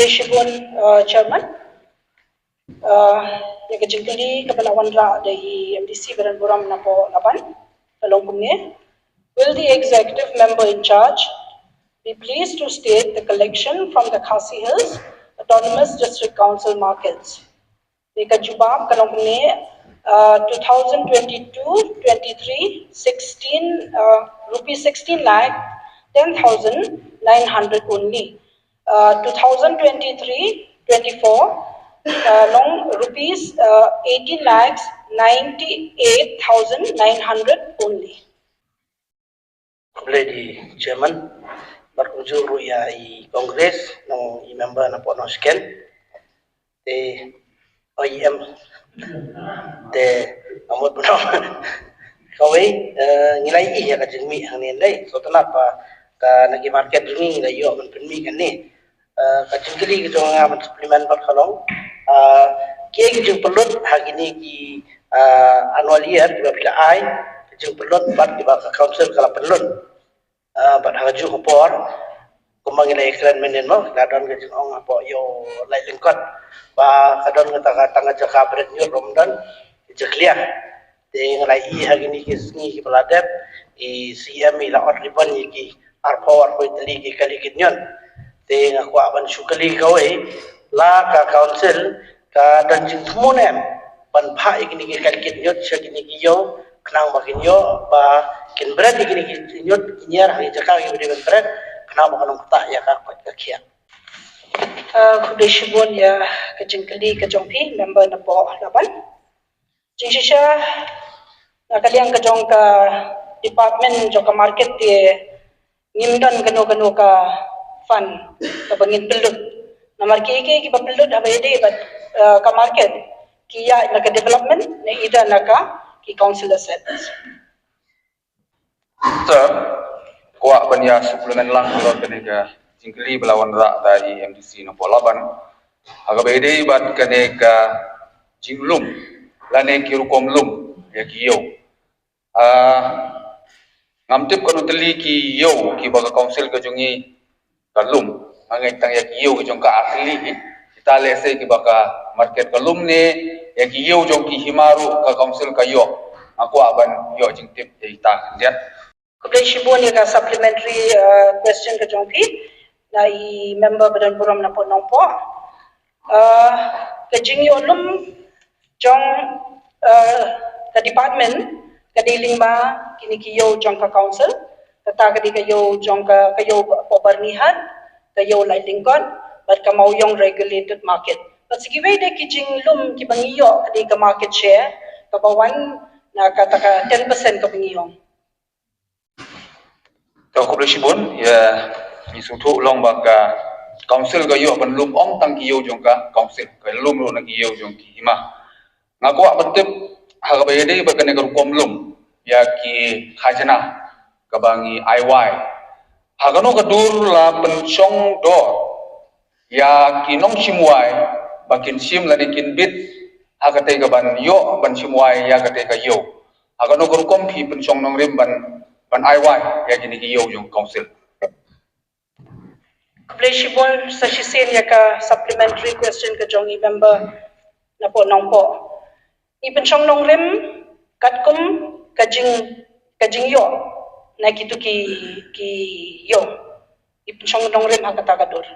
Shibun Chairman, yang kejengkeli kepalawan ra dari MDC Badan Buram Napo Laban, Talong Bunge. Will the executive member in charge be pleased to state the collection from the Khasi Hills Autonomous District Council markets? Deka Jubab Kalong Bunge 2022-23 rupees 16 lakh 10,900 only. 2023-24 long rupees 18 lakhs 98,900 only. Lady Chairman, berkunjung ruya i Kongres nong i member na po nosken de OEM de amot puno kawai ngilai i ya kajengmi hangin dai so tanapa ka nagi market ni ngai yo man penmi kan ni kajengkeli gitu ngaman suplemen berkalong kia gitu pelut hari ni ki annual year juga bila ai kajeng pelut bat di bawah council kala pelut bat haju kopor kumang ila iklan menen mo kadon kajeng ong apo yo lai lengkot ba kadon ngata tanga jaka bret nyu romdan jeklia de ngalai i hari ni ki sngi ki peladep i CM ila ot ribbon ki arpower ko itali ki kali kinyon de ngaku aban syukali kawai la ka council ka danjing tumunem ban pha ikini ki kali kinyon syakini ki yo kenang makin yo ba kin berat ikini ki nyot kinyar hari jaka ki beri berat kenang makan kota ya ka kwat kia Kude Shibun ya kejengkeli kejongpi member na po laban. Jingsisha nakaliang kejong ka department jong ka market di ngimdan gano ka fund ka bangin pelut namar ki ba pelut abay de but ka market kiya na ka development na ida na ka ki council assets. Sir, kuak banya suplemen lang kalau kenega jingkeli belawan rak dari MDC Nopo Laban. Aga bede bat kenega jinglum lane kirukom lum ya kiyo. Ngamtip kono teli ki yo ki baga council ka jungi kalum angai tang ya ki yo ki jong ka asli kita lese ki baga market kalum ne ya ki yo jong ki himaru ka council ka yo aku aban yo jingtip ya ita dia Kude Shibun ya supplementary question ka jong pi na i member Badan Buram na po nong po kajing yo lum jong ka department kadiling ma kini kiyo jong ka council tata kadi kayo jong ka kayo pobarnihan kayo lai lingkon but kamau yung regulated market but sige way de kijing lum ki bangiyo kadi ka market share ka bawan na kataka 10% ka bangiyo to Shibun ya isutu long baka council kayo ban lum ong tang kiyo jong ka council ka lum ro na kiyo jong ki hima ngaku abetep hagabede bakane garukom lum ya ki khajana kabangi IY hagano kadur la pencong do ya kinong simwai bakin sim la dikin bit hagate gaban yo ban simwai ya gate ka yo hagano garukom ki pencong nong rim ban IY ya jini ki yo yung council Kude Shibun sa shisin ya ka supplementary question ka jong i member na po nong po ipenchong nong rim katkum kajing yo na kitu ki yo ipenchong nong rim hakatagadur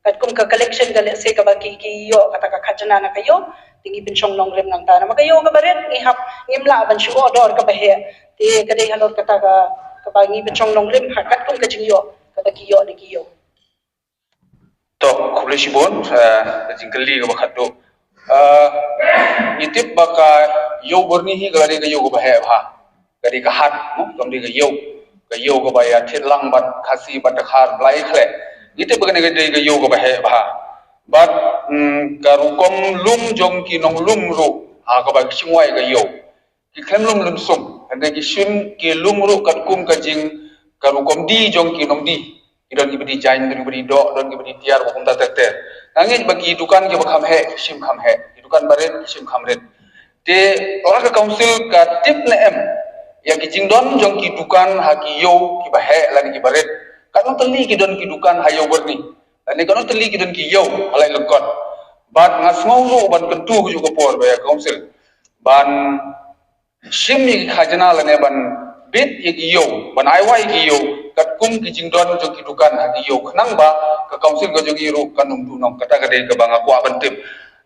katkum ka collection gali se ka baki ki yo kataka khajana na kayo tingi ipenchong nong rim nang tana magayo ka baret ihap ngimla ban shu odor ka bahe ti kadai halor kataka ka bangi ipenchong nong rim katkum kajing yo kabaki yo ni ki yo to Kude Shibun jingkeli ka bakado itip baka yo berni hi gari ga yo ba he ba gari ka hat no kamdi ga yo ga ba ya thirlang bat khasi bat khar blai khle itip baka ne ga yo ga ba he ba bat karukom lum jong ki nong lum ru ha ga ba chingwai ga yo ki khlem lum sum ande ki shim ki lum ru kat kum ka jing karukom di jong ki nong di idon ki bidi jain bidi bidi do don ki bidi tiar ba kum ta tek ter angin bagi dukan ki ba kham he shim kham he dukan baret sim khamret te orang ke council ka tip na em ya ki jingdon jong ki dukan ha ki yo ki bahe lagi ki baret kan teli ki don ki dukan ha yo berni Ani kan teli gidan ki yo halai lekot. Ban ngas ngau ban kentu juga por ba council. Ban shimmi khajana lane ban bit ye yo ban ai wai ki yo kat kum ki jingdon jo ki dukan ha ki yo khnang ba ka council go jo ki ru kanum tu nong kata kade ka banga ko ban tim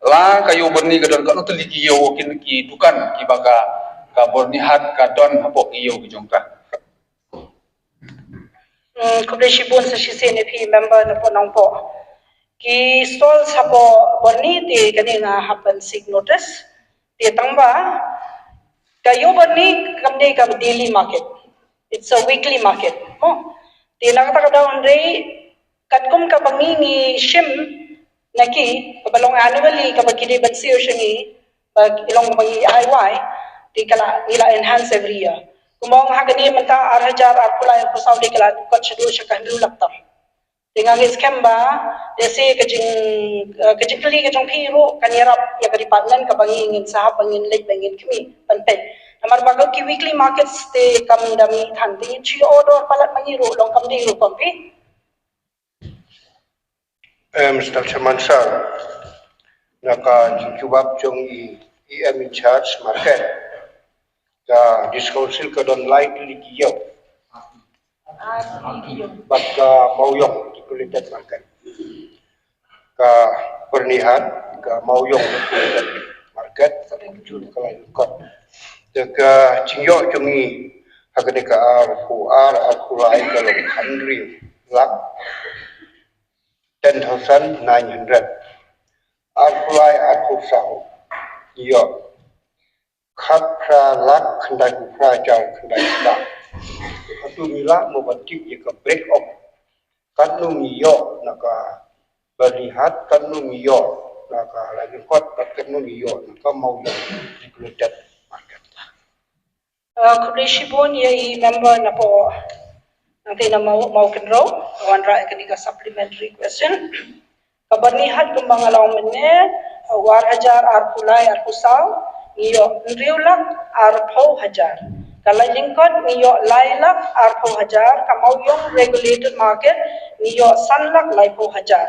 la kayo berni ka don kan teli ki yo kin ki dukan ki baka ka borni hat ka don hapo ki yo ki jongka. Kublishi bun sa shisene pi member na po nong po. Ki stall sa po borni ti kani nga happen sig notice. Ti tangba kayo borni kamne ka daily market. It's a weekly market. Mo. Ti nakata daw andre katkum ka bangingi shim naki kabalong annually kapag kini bansir siya ni pag ilong bangi IY ti kala nila enhance every year. Kumong hagani menta arhajar arpulay ko saudi kala kot siya do siya kahulu laktam. Dengan scam ba desi kajing kali kajong piro kanirap ya ka department ka bangingin sahab bangin late bangin kimi panten. Namar bagal ki weekly markets te kam dami thanti chi order palat mangiro long kam di ru kompi. Mr. Chairman sir, naka jubab jong EM in charge market. Ka this council ka don lightly giyo. But ka mauyong calculated market. Ka pernihan ka mauyong calculated market jul kalay kot. Ka cingyo jongi hagade ka ar kulay ka 100 lakh 10,900 Arkulai Arkusau Yo Kapra Lak Kandai Kupra Jar Kandai Lak Atu Mila Mobatik Yaka break up Kanu Miyo Naka Berlihat Kanu Miyo Naka Lagi Kot Kanu Miyo Naka Mau Included Market Kublishi bun ye member na po nanti na mau kenro wandra kenika supplementary question kabarnihat kumbang alaw menne war hajar ar pulai ar pusaw iyo riulak ar pau hajar kalajingkot niyo lailak ar pau hajar kamawyong regulated market niyo sanlak lai pau hajar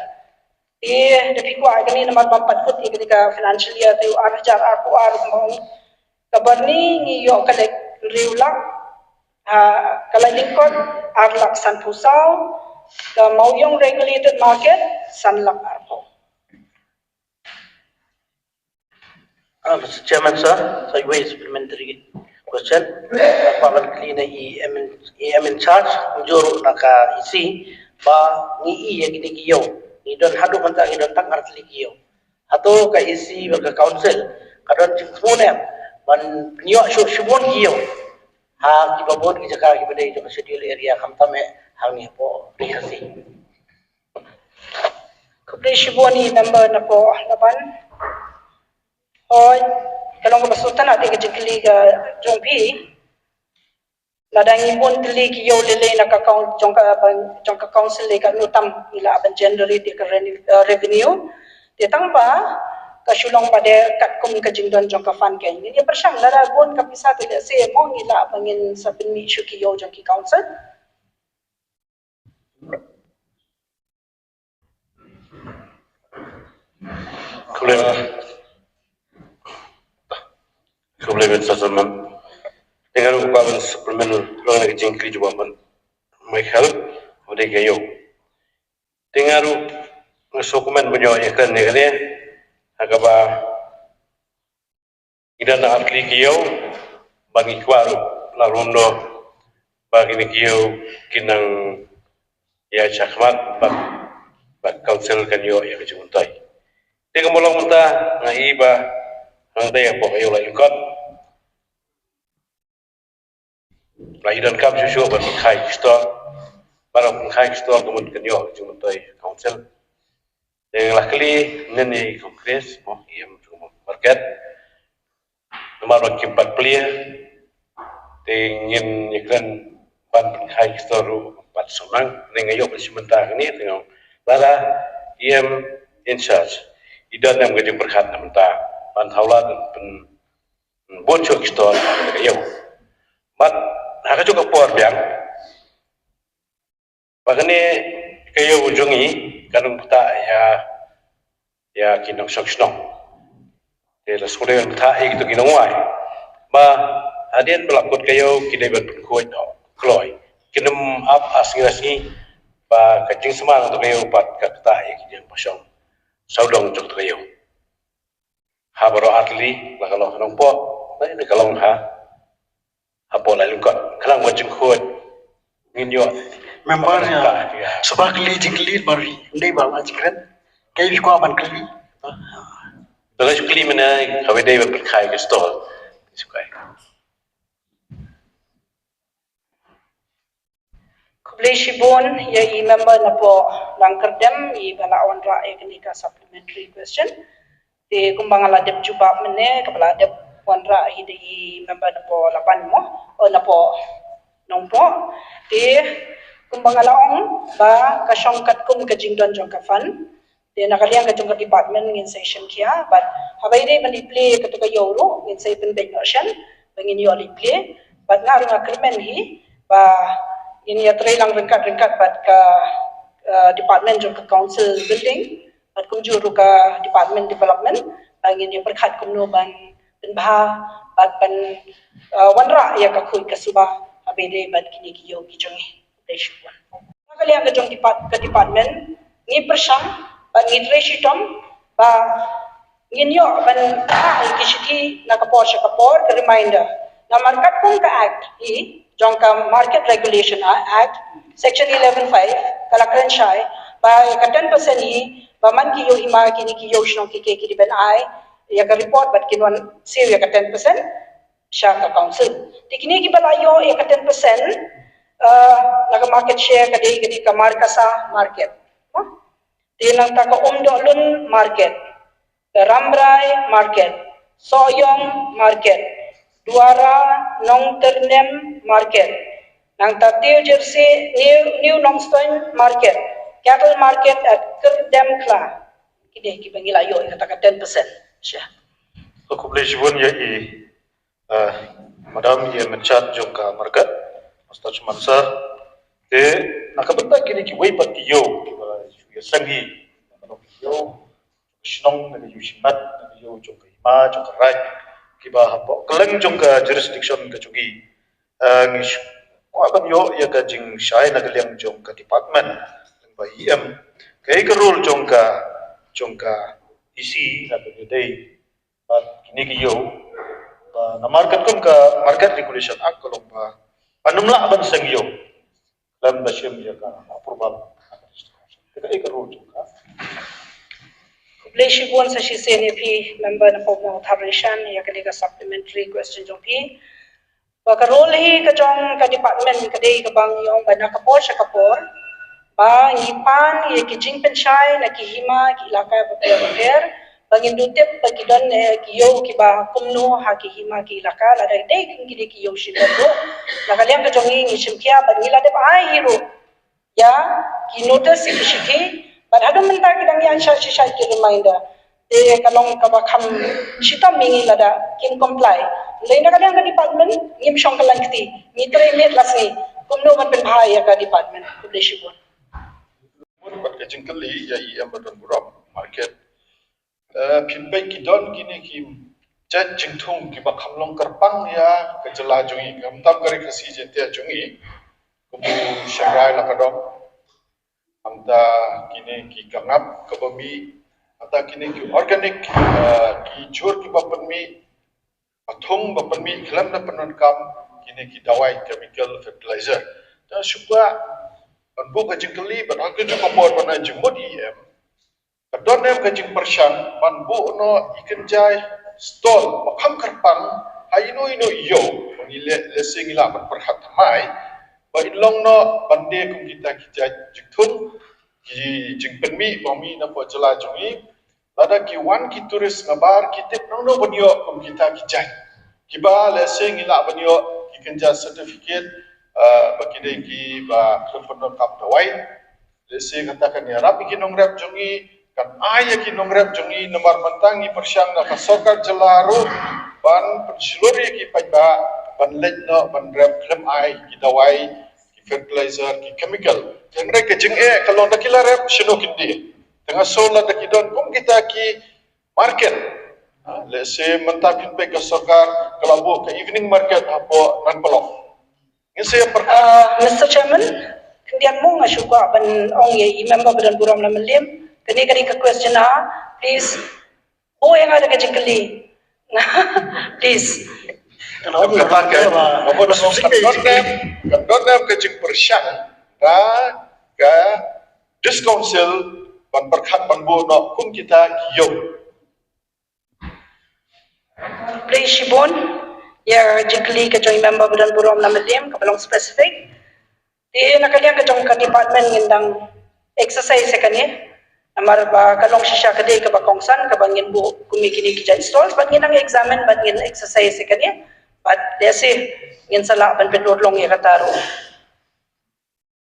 depiku agani namar pampatkut ketika financial year tu ar hajar ar pau ar kumbang kabarni niyo kalek riulak kalajingkot arlak san pusau the mauyong regulated market sanlak arpo. Mr. Chairman sir, so you supplementary question. Paman kli na EM in charge juru naka isi ba ni yang gini kiyo ni don hadu manta ni don tak ngartli kiyo atau ka isi ba ka council kadon cingmune ban niyo shubon kiyo ha kibabon ki jaka ki bedai jo schedule area kamtame hangi po rihasi Kublishi boni member na po laban hoy kalong basutan natin ka jikli ka jongpi ladangi pun tili ki yo lele na ka count jongka council le ka nutam ila ban generate ka revenue te tangba kasulong pada kat kum ka jingdon jongka fan ken ni persang lara bon ka pisa te se mong ila bangin sa pinmi shuki yo jongki council Complement settlement dengan upaman supplemental long lagi jingkri jawaban Michael udah gayo dengan dokumen menyoalkan negara agaba ida na atli gayo bagi kwaru larundo bagi ni gayo kinang ya chakmat bak council kanyo ya kejuntai dengan mulai muta ngaiba ang daya po kayo laikot lahiran kam susu ban khai store barang khai store kemun kanyo juntai council dengan lakli nene kongres mo iam market nomor wakimpat plia dengan iklan ban khai store bat sonang dengan ayo sementara ini dengan lara iam in charge idan yang menjadi berkat namenta ban taulan pen bocor store kayo mat haka juga por biang bagane kayo ujungi kanung pata ya kinong soksnong de la sore pata gitu kinong wai ba hadian belakut kayo kidai ban kuat kloi kinum up asngi ba kacing semang untuk kayo pat kata kidai pasong saudong jok kayo ha baro atli la kalau nongpo ba ini kalau apa lalu kot kelang wajib kuat nginyo membernya sebab kali jikli bari ndai ba jikran kai bi ko ban kali Kalau jukli mana kau dai berkai ke stol sukai Kublai Shibon ya member na po langkardem balawan ra ka supplementary question te kumbang aladep jubab mene kapala adep wanra hidi member na po lapan mo o na po nong po te kumbang alaong ba kasyongkat kum kajingdon jong kafan te nakaliang kajong department ngin session kia but habay day manipli katuka euro ngin sa ipin ocean bangin yo play but nga nga krimen hi ba ini ya try lang ringkat bat ka department jong ka council building bat kum juru ka department development bangin ya perkhat kum no ban bah bat ban wanra ya ka khui ka suba habay day bat kini ki yo ki jong deshuan nakaliang kajong department ngi persang ban ngitray sitom ba nginyo ban kishiti nakapor siya kapor ka reminder na markat kung ka act jong ka market regulation act section 11.5 kalakran siya ba ka 10% ba man kiyo hima kini kiyo sinong kikiki ban ay ya ka report bat kinwan siyo ya ka 10% siya ka council tikini kibalayo ya ka 10% naka market share kadi ka marka sa market Tinang taka Umdolun market, Ramrai market, Soyong market, Duara Nong Ternem market, Nang Tatiu Jersey New Nongstoin market, cattle market at Kerdem Kla. Kini kibangila yo kata 10% siya. Aku boleh jawab ya madam ya mencat jongka market, Ustaz Mansar, te nakabenta kini kiway pati yo. Sangi, kalau yo, senang dengan yo simat, dengan yo jongka ima, jongka right, kiba hapo, keleng jongka jurisdiction kecuali, ngis, kuakan yo ya kajing syai nagaliang jongka department, jongka IM, kaya kerul jongka isi, nagaliang day, kini kiyo, na market kum ka market regulation act kalau ba, anumlah ban sangiyo, dalam basyam ya ka approval. Kublai Shibon sa CNAP member na po mga authorization ya kadi ka supplementary question jong pi baka role hi ka jong ka department kadi ka bang yung bana kapor sa kapor ba ngipan ya kijing pensyay na kihima ki ilaka paper bangin dutep pagidon kiyo kiba kumno ha kihima ki ilaka la dai kidi kiyo shidado nakaliang ka jong ngishimkia bangila de ai hero ya ki notice ikishiki but hado menta kidang yan siya ki reminder de kalong kabakam shita mingi lada kin comply lay na kanyang ka department ngim syong kalangkti mitre met lasni kumno man penbahaya ka department kublai Shibon Buat kacing keli ya IM badan buruk market pinpai kidon kini kim cat jingtung kiba kamlong kerpang ya kejela jungi kamtam kari kasi jentia jungi kubu syangrai lakadong anda kini ki kangap kabami anda kini ki organic ki jur ki bapenmi athong bapenmi kelam na penankam kini ki dawai chemical fertilizer dan supaya banbu kajing keli ban aku juga buat ban jemut IM kadon nem kajing persyan banbu no ikan jai stall makam kerpang haino iyo ngile lesing ila ban perhat mai ba inlong no bande kum kita jingthun ki jingpenmi bami na po jela jungi lada ki wan ki turis ngabar ki tip no banyo kum kita kijai kiba lesing ila banyo ki kenja certificate bakide ki ba khulfon kap dawai lesing katakan ya rapi ki nongrap jungi kan aya ki nongrap jungi nomor mantangi persyang na kasokar jelaru ban pensiluri ki paiba ban lejno ban rap klem ai ki dawai fertilizer ki chemical yang mereka jeng kalau nak kila rep sino kindi tengah solar dak idon kum kita ki market let's say mentapin pe ke sokar kelabu ke evening market apo nan pelok ini saya Mr. Chairman, kemudian mo nga syuka ban ong ye member badan buram na melim kani ka question please yang ada ka jingkali please katakan apa kan ke jing persyang ke diskonsel ban perkat ban bo no kum kita yo please Shibon ya jingkali ka joint member badan buram na melim ka balong specific di nakaliang ka jong ka department ngindang exercise sa kani amar ba kalong sisya kadai ka bakongsan ka bangin bu kumikini ki stalls bat nginang examine bat ngin exercise sa kani but desi ngin sala ban pedor long ya kataro